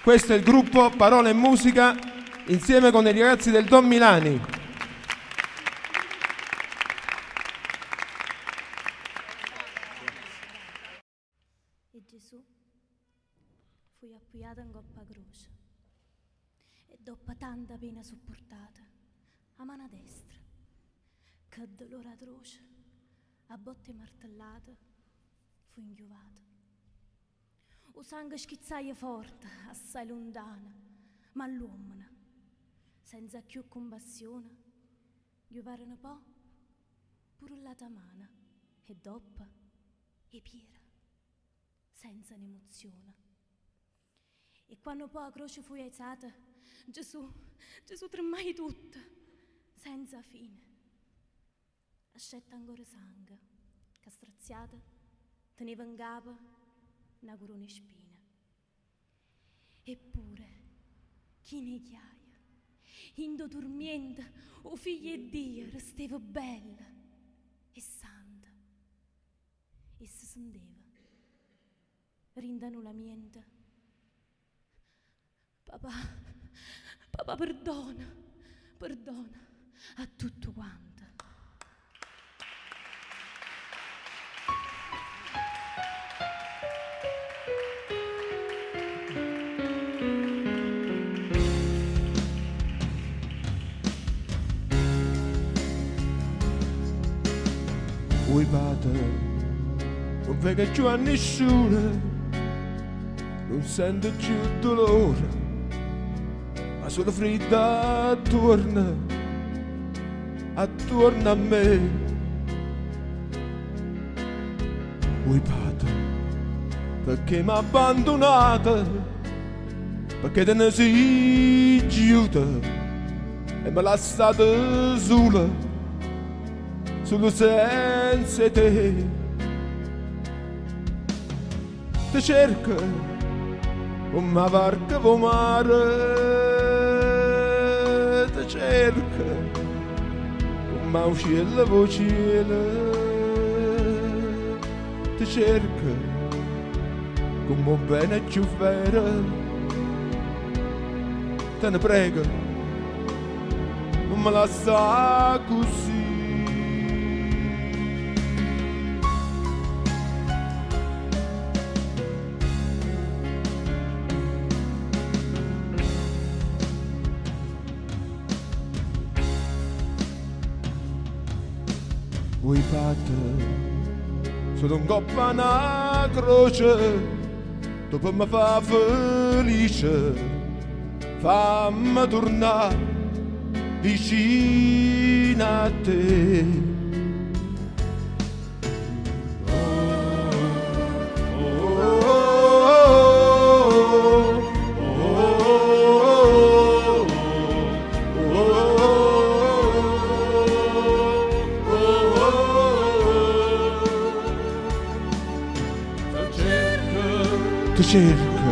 Questo è il gruppo Parole e Musica insieme con i ragazzi del Don Milani. E Gesù fu appoggiato in coppa croce e dopo tanta pena sopportata, a mano destra, che dolore atroce, a botte martellate, fu inchiuvato. O sangue schizzaia forte, assai lontana, ma l'uomo, senza più compassione, chiuvare un po', pure la mano, e dopo, e piera, senza un'emozione. E quando poi la croce fu alzata, Gesù tremai tutto, senza fine. Ascetta ancora sangue, che straziata teneva in capo una corona di spine. Eppure, chi ne chiaia, in do dormiente, o figlia di Dio, restava bella e santa. E si senteva, rindano la mente. Papà, perdona a tutto quanto. Vuoi padre, non vega più a nessuno, non sento più dolore, ma solo fredda attorno a me. Vuoi padre, perché mi ha abbandonata, perché te ne sei giuta e mi lasciata sola. Solo senza te ti cerco come una barca vo mare, ti cerco come un cielo vo cielo, ti cerco come un bene più vero. Te ne prego, non me lascia così. Vuoi padre, solo un coppa una croce, dopo mi fa felice, fammi tornare vicino a te. Ti cerco,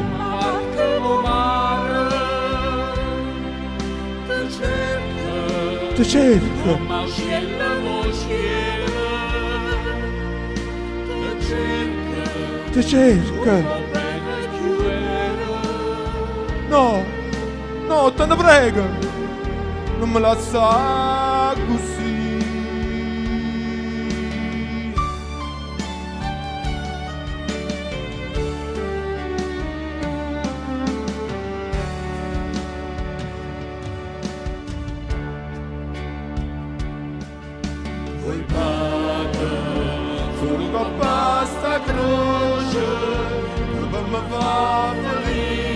ti cerco, ti cerco. No, te ne prego, non me lascia così. Vuoi padre, solo con questa croce, dove mi fa felice.